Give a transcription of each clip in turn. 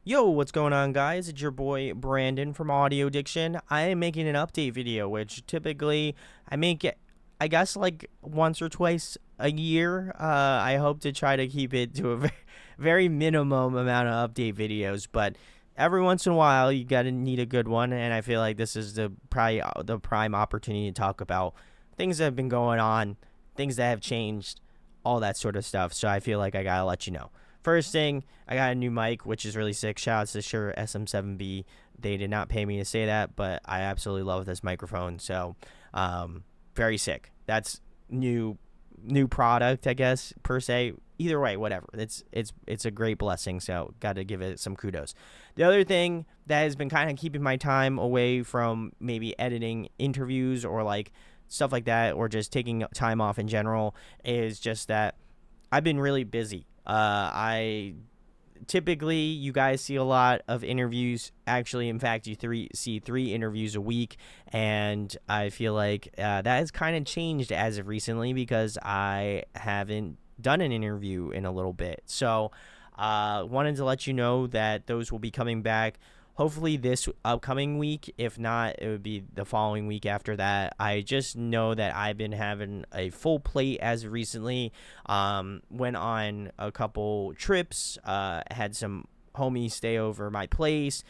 Yo, what's going on, guys? It's your boy Brandon from Audio Addiction. I am making an update video, which typically I make it, I guess, like once or twice a year. I hope to try to keep it to a very minimum amount of update videos, but every once in a while you gotta need a good one, and I feel like this is the probably the prime opportunity to talk about things that have been going on, things that have changed, all that sort of stuff. So I feel like I gotta let you know. First thing, I got a new mic, which is really sick. Shout out to Shure SM7B. They did not pay me to say that, but I absolutely love this microphone. So, very sick. That's new product, I guess, per se. Either way, whatever. It's a great blessing. So, got to give it some kudos. The other thing that has been kind of keeping my time away from maybe editing interviews or like stuff like that, or just taking time off in general, is just that I've been really busy. I typically, you guys see a lot of interviews. Actually, in fact, you see three interviews a week, and I feel like that has kind of changed as of recently because I haven't done an interview in a little bit. So, wanted to let you know that those will be coming back. Hopefully this upcoming week. If not, it would be the following week after that. I just know that I've been having a full plate as of recently. Went on a couple trips. Had some homies stay over my place.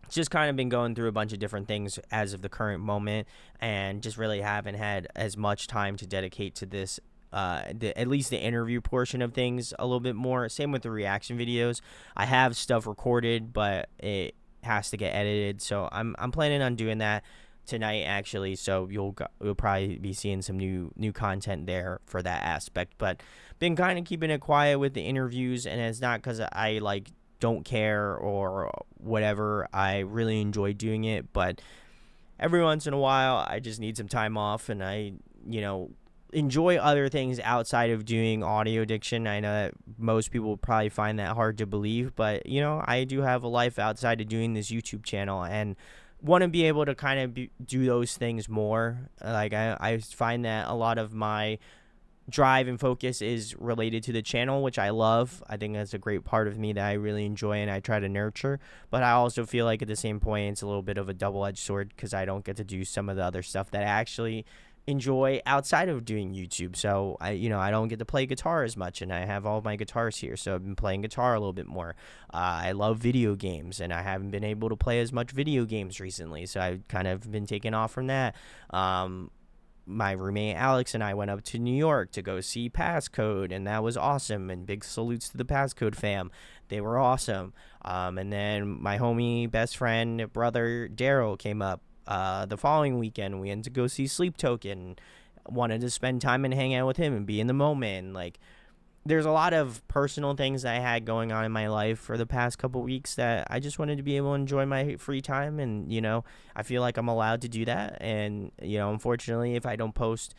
Just kind of been going through a bunch of different things as of the current moment, and just really haven't had as much time to dedicate to this, at least the interview portion of things a little bit more. Same with the reaction videos. I have stuff recorded, but it has to get edited. So I'm planning on doing that tonight, actually. So you'll probably be seeing some new content there for that aspect. But been kind of keeping it quiet with the interviews, and it's not because I like don't care or whatever. I really enjoy doing it, but every once in a while I just need some time off, and I enjoy other things outside of doing audio addiction. I know that most people would probably find that hard to believe, but I do have a life outside of doing this YouTube channel, and want to be able to kind of do those things more. Like I find that a lot of my drive and focus is related to the channel, which I love. I think that's a great part of me that I really enjoy and I try to nurture. But I also feel like at the same point it's a little bit of a double-edged sword because I don't get to do some of the other stuff that I actually enjoy outside of doing YouTube. So I don't get to play guitar as much, and I have all my guitars here, so I've been playing guitar a little bit more. I love video games, and I haven't been able to play as much video games recently, so I've kind of been taking off from that. My roommate Alex and I went up to New York to go see Passcode, and that was awesome, and big salutes to the Passcode fam. They were awesome. And then my homie, best friend, brother Daryl came up the following weekend. We went to go see Sleep Token. Wanted to spend time and hang out with him and be in the moment. Like, there's a lot of personal things that I had going on in my life for the past couple weeks that I just wanted to be able to enjoy my free time, and I feel like I'm allowed to do that. And unfortunately, if I don't post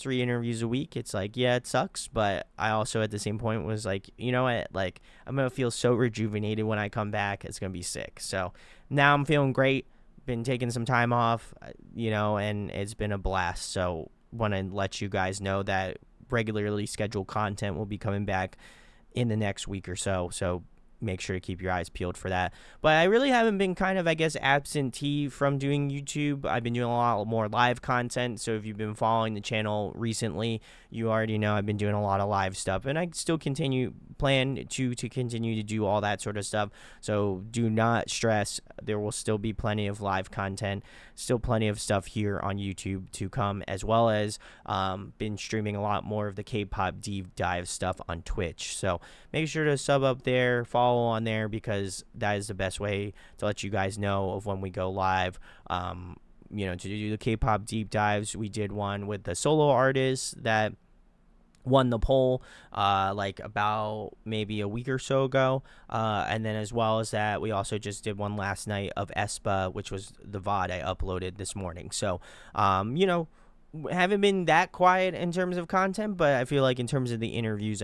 three interviews a week, it's like, yeah, it sucks, but I also at the same point was like, what, like, I'm gonna feel so rejuvenated when I come back. It's gonna be sick. So now I'm feeling great. Been taking some time off, and it's been a blast. So want to let you guys know that regularly scheduled content will be coming back in the next week or so. So make sure to keep your eyes peeled for that. But I really haven't been kind of, I guess, absentee from doing YouTube. I've been doing a lot more live content. So if you've been following the channel recently, you already know I've been doing a lot of live stuff, and I still plan to continue to do all that sort of stuff. So do not stress. There will still be plenty of live content, still plenty of stuff here on YouTube to come, as well as been streaming a lot more of the K-pop deep dive stuff on Twitch. So make sure to sub up there, follow on there, because that is the best way to let you guys know of when we go live. To do the K-pop deep dives, we did one with the solo artists that won the poll like about maybe a week or so ago, and then as well as that, we also just did one last night of aespa, which was the VOD I uploaded this morning. So haven't been that quiet in terms of content, but I feel like in terms of the interviews,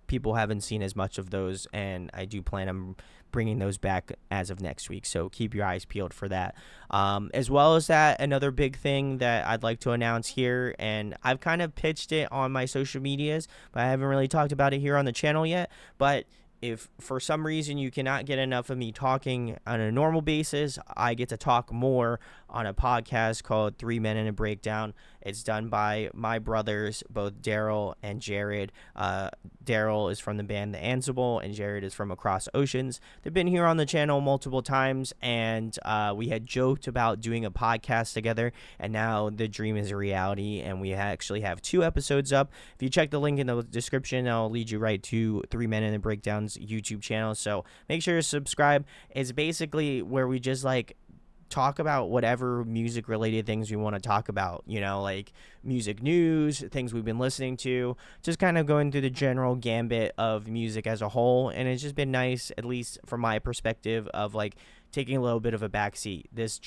people haven't seen as much of those, and I do plan on bringing those back as of next week. So keep your eyes peeled for that. As well as that, another big thing that I'd like to announce here, and I've kind of pitched it on my social medias, but I haven't really talked about it here on the channel yet, but if for some reason you cannot get enough of me talking on a normal basis, I get to talk more on a podcast called 3 Men and a Breakdown. It's done by my brothers, both Daryl and Jared. Daryl is from the band The Ansible, and Jared is from Across Oceans. They've been here on the channel multiple times, and we had joked about doing a podcast together, and now the dream is a reality, and we actually have 2 episodes up. If you check the link in the description, I'll lead you right to 3 Men and a Breakdown's YouTube channel, so make sure to subscribe. It's basically where we just like talk about whatever music related things we want to talk about, like music news, things we've been listening to, just kind of going through the general gambit of music as a whole. And it's just been nice, at least from my perspective, of like taking a little bit of a backseat. This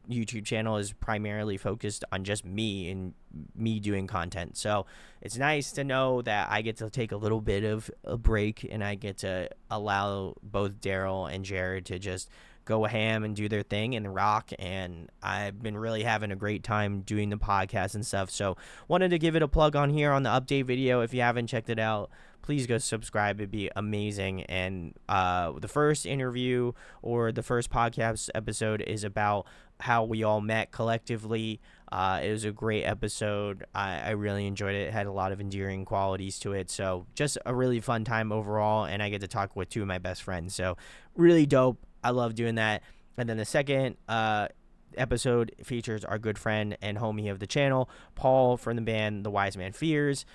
YouTube channel is primarily focused on just me and me doing content, so it's nice to know that I get to take a little bit of a break, and I get to allow both Daryl and Jared to just go ham and do their thing and rock. And I've been really having a great time doing the podcast and stuff, so wanted to give it a plug on here on the update video. If you haven't checked it out, please go subscribe. It'd be amazing. And the first interview, or the first podcast episode, is about how we all met collectively. It was a great episode. I really enjoyed it. It had a lot of endearing qualities to it, so just a really fun time overall, and I get to talk with 2 of my best friends, so really dope. I love doing that. And then the second episode features our good friend and homie of the channel, Paul, from the band The Wise Man Fears,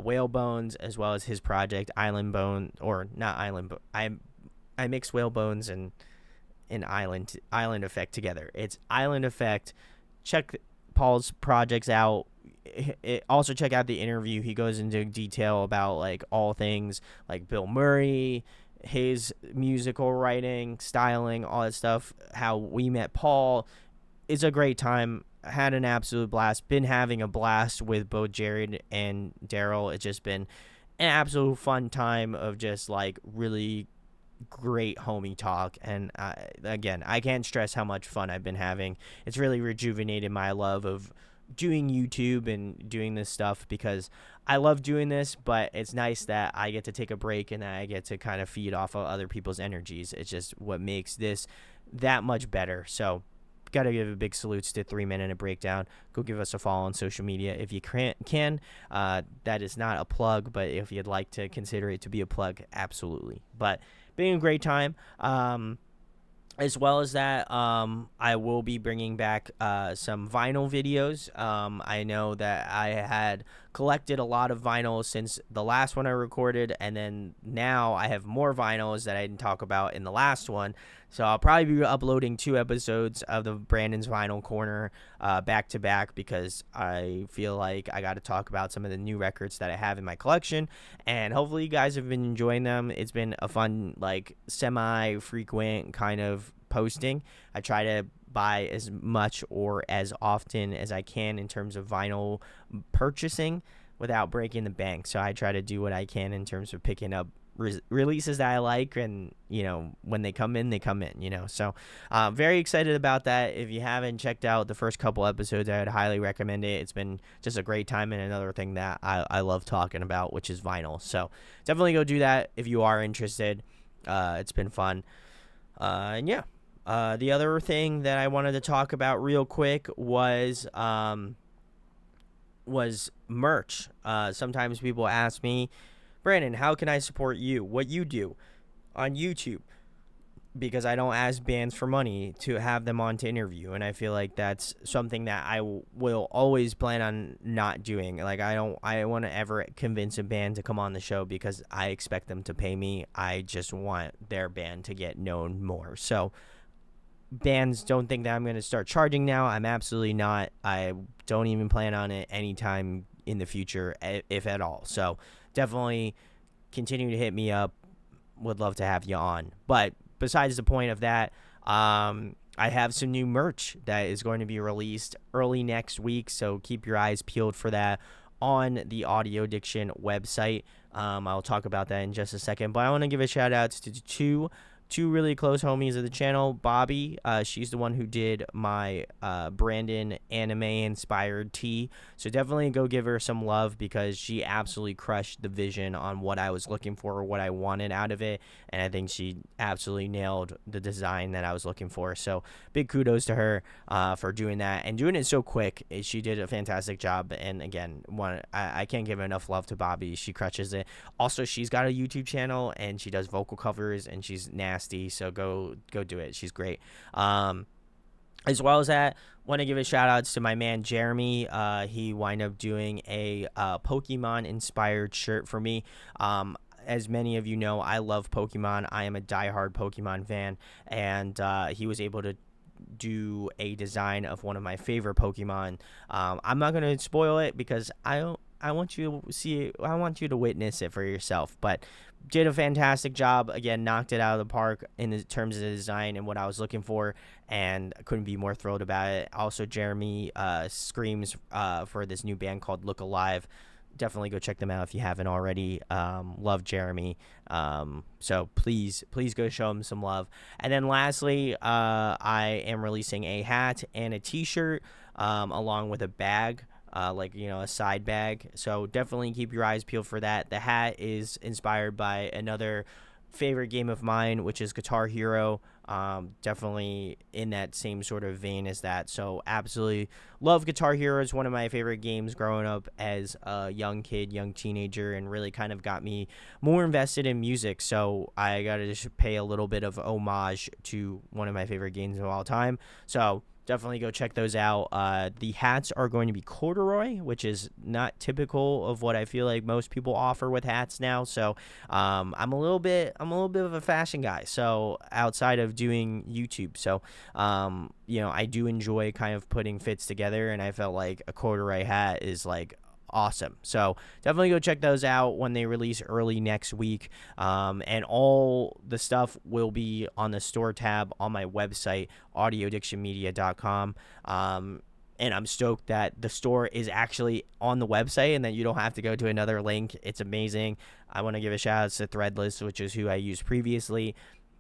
Whale Bones, as well as his project Island Bone, or not Island, but I mix Whale Bones and Island Effect together. It's Island Effect. Check Paul's projects out. Also check out the interview. He goes into detail about like all things like Bill Murray, his musical writing, styling, all that stuff, how we met Paul. It's a great time. Had an absolute blast. Been having a blast with both Jared and Daryl. It's just been an absolute fun time of just like really great homie talk. And again, I can't stress how much fun I've been having. It's really rejuvenated my love of doing YouTube and doing this stuff, because I love doing this, but it's nice that I get to take a break and that I get to kind of feed off of other people's energies. It's just what makes this that much better. So gotta give a big salutes to 3 Men and a Breakdown. Go give us a follow on social media if you can. That is not a plug, but if you'd like to consider it to be a plug, absolutely. But being a great time. As well as that, I will be bringing back some vinyl videos. I know that I had collected a lot of vinyls since the last one I recorded, and then now I have more vinyls that I didn't talk about in the last one. So I'll probably be uploading 2 episodes of the Brandon's Vinyl Corner back to back, because I feel like I got to talk about some of the new records that I have in my collection, and hopefully you guys have been enjoying them. It's been a fun, like, semi-frequent kind of posting. I try to buy as much or as often as I can in terms of vinyl purchasing without breaking the bank. So I try to do what I can in terms of picking up releases that I like, and when they come in, so very excited about that. If you haven't checked out the first couple episodes, I would highly recommend it. It's been just a great time, and another thing that I love talking about, which is vinyl. So definitely go do that if you are interested. It's been fun. And yeah, the other thing that I wanted to talk about real quick was merch. Sometimes people ask me, Brandon, how can I support you, what you do on YouTube? Because I don't ask bands for money to have them on to interview, and I feel like that's something that I will always plan on not doing. Like, I want to ever convince a band to come on the show because I expect them to pay me. I just want their band to get known more. So bands don't think that I'm going to start charging now. I'm absolutely not. I don't even plan on it anytime in the future, if at all. So definitely continue to hit me up. Would love to have you on. But besides the point of that, I have some new merch that is going to be released early next week, so keep your eyes peeled for that on the Audio Addiction website. I'll talk about that in just a second, but I want to give a shout out to 2 two really close homies of the channel. Bobby, she's the one who did my Brandon anime inspired tee, so definitely go give her some love because she absolutely crushed the vision on what I was looking for, or what I wanted out of it, and I think she absolutely nailed the design that I was looking for. So big kudos to her for doing that and doing it so quick. She did a fantastic job, and again, I can't give enough love to Bobby. She crushes it. Also, she's got a YouTube channel and she does vocal covers, and she's nasty, so go do it. She's great. As well as that, want to give a shout outs to my man Jeremy. He wound up doing a Pokemon inspired shirt for me. As many of you know, I love Pokemon. I am a diehard Pokemon fan, and he was able to do a design of one of my favorite Pokemon. I'm not gonna spoil it because I want you to see it. I want you to witness it for yourself. But did a fantastic job. Again, knocked it out of the park in terms of the design and what I was looking for, and I couldn't be more thrilled about it. Also, Jeremy screams for this new band called Look Alive. Definitely go check them out if you haven't already. Love Jeremy. So please go show him some love. And then lastly, I am releasing a hat and a t-shirt along with a bag. Like, a side bag. So definitely keep your eyes peeled for that. The hat is inspired by another favorite game of mine, which is Guitar Hero. Definitely in that same sort of vein as that. So absolutely love Guitar Hero. It's one of my favorite games growing up as a young kid, young teenager, and really kind of got me more invested in music. So I got to just pay a little bit of homage to one of my favorite games of all time. So definitely go check those out. The hats are going to be corduroy, which is not typical of what I feel like most people offer with hats now. So I'm a little bit of a fashion guy. So outside of doing YouTube, so I do enjoy kind of putting fits together, and I felt like a corduroy hat is like awesome. So definitely go check those out when they release early next week. And all the stuff will be on the store tab on my website, audioaddictionmedia.com. And I'm stoked that the store is actually on the website and that you don't have to go to another link. It's amazing. I want to give a shout out to Threadless, which is who I used previously.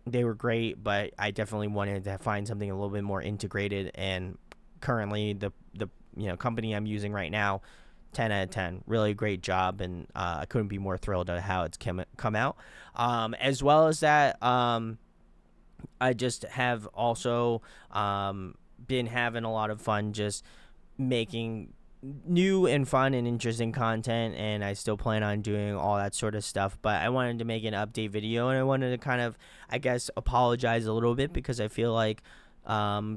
They were great, but I definitely wanted to find something a little bit more integrated. And currently, the company I'm using right now, 10 out of 10, really great job, and I couldn't be more thrilled at how it's come out. As well as that, I just have also been having a lot of fun just making new and fun and interesting content, and I still plan on doing all that sort of stuff. But I wanted to make an update video, and I wanted to kind of, I guess, apologize a little bit because I feel like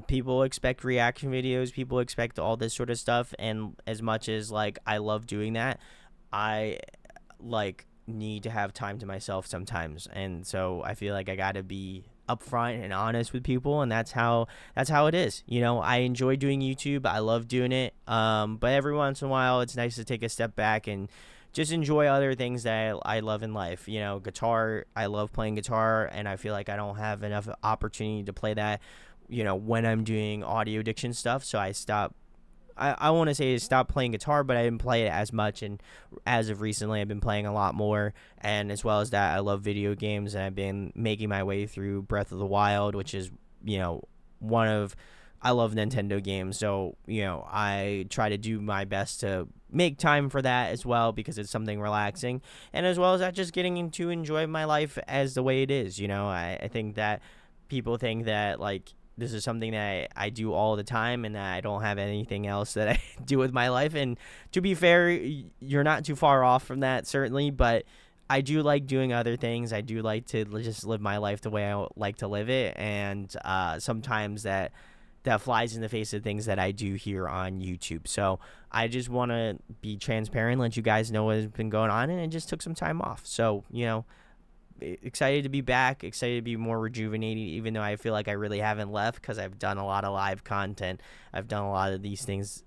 people expect reaction videos, people expect all this sort of stuff, and as much as like I love doing that, I like need to have time to myself sometimes, and so I feel like I gotta be upfront and honest with people, and that's how it is. I enjoy doing YouTube, I love doing it, but every once in a while it's nice to take a step back and just enjoy other things that I love in life. Guitar, I love playing guitar, and I feel like I don't have enough opportunity to play that when I'm doing audio addiction stuff. So I stopped. I want to say stop playing guitar, but I didn't play it as much. And as of recently, I've been playing a lot more. And as well as that, I love video games, and I've been making my way through Breath of the Wild, which is, I love Nintendo games. So, I try to do my best to make time for that as well, because it's something relaxing. And as well as that, just getting to enjoy my life as the way it is. I think that people think that, like, this is something that I do all the time and that I don't have anything else that I do with my life. And to be fair, you're not too far off from that, certainly. But I do like doing other things. I do like to just live my life the way I like to live it. And sometimes that flies in the face of things that I do here on YouTube. So I just want to be transparent, let you guys know what's been going on. And I just took some time off. So, excited to be back, excited to be more rejuvenated, even though I feel like I really haven't left, because I've done a lot of live content. I've done a lot of these things,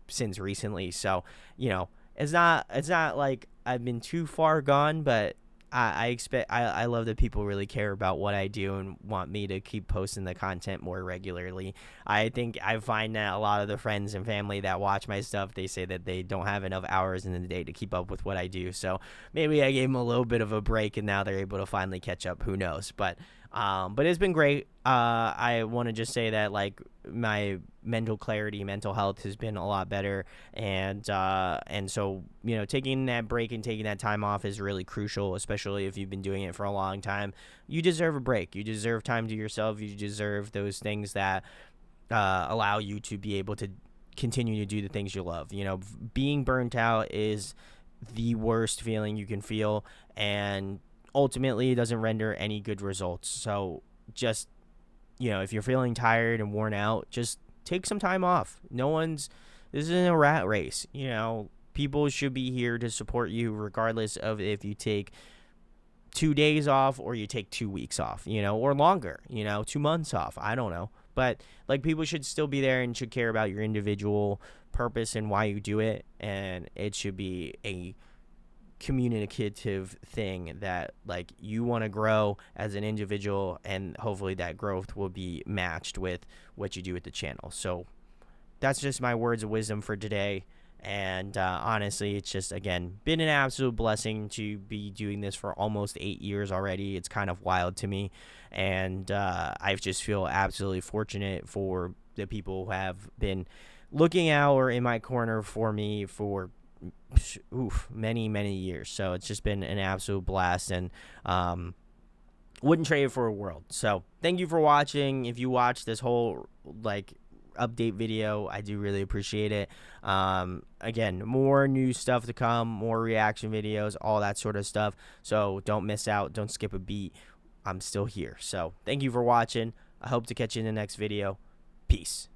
since recently. So, it's not like I've been too far gone, but I love that people really care about what I do and want me to keep posting the content more regularly. I think I find that a lot of the friends and family that watch my stuff, they say that they don't have enough hours in the day to keep up with what I do. So maybe I gave them a little bit of a break, and now they're able to finally catch up. Who knows? But But it's been great. I want to just say that like my mental clarity, mental health has been a lot better, and so taking that break and taking that time off is really crucial, especially if you've been doing it for a long time. You deserve a break. You deserve time to yourself. You deserve those things that allow you to be able to continue to do the things you love. Being burnt out is the worst feeling you can feel, and ultimately it doesn't render any good results. So just, if you're feeling tired and worn out, just take some time off. This isn't a rat race. People should be here to support you regardless of if you take 2 days off or you take 2 weeks off, or longer, 2 months off. I don't know. But like people should still be there and should care about your individual purpose and why you do it. And it should be a communicative thing that like you want to grow as an individual, and hopefully that growth will be matched with what you do with the channel. So that's just my words of wisdom for today. And honestly, it's just, again, been an absolute blessing to be doing this for almost 8 years already. It's kind of wild to me. And I just feel absolutely fortunate for the people who have been looking out or in my corner for me for many, many years. So it's just been an absolute blast, and wouldn't trade it for a world. So thank you for watching. If you watched this whole update video, I do really appreciate it. Again, more new stuff to come, more reaction videos, all that sort of stuff. So don't miss out. Don't skip a beat. I'm still here. So thank you for watching. I hope to catch you in the next video. Peace.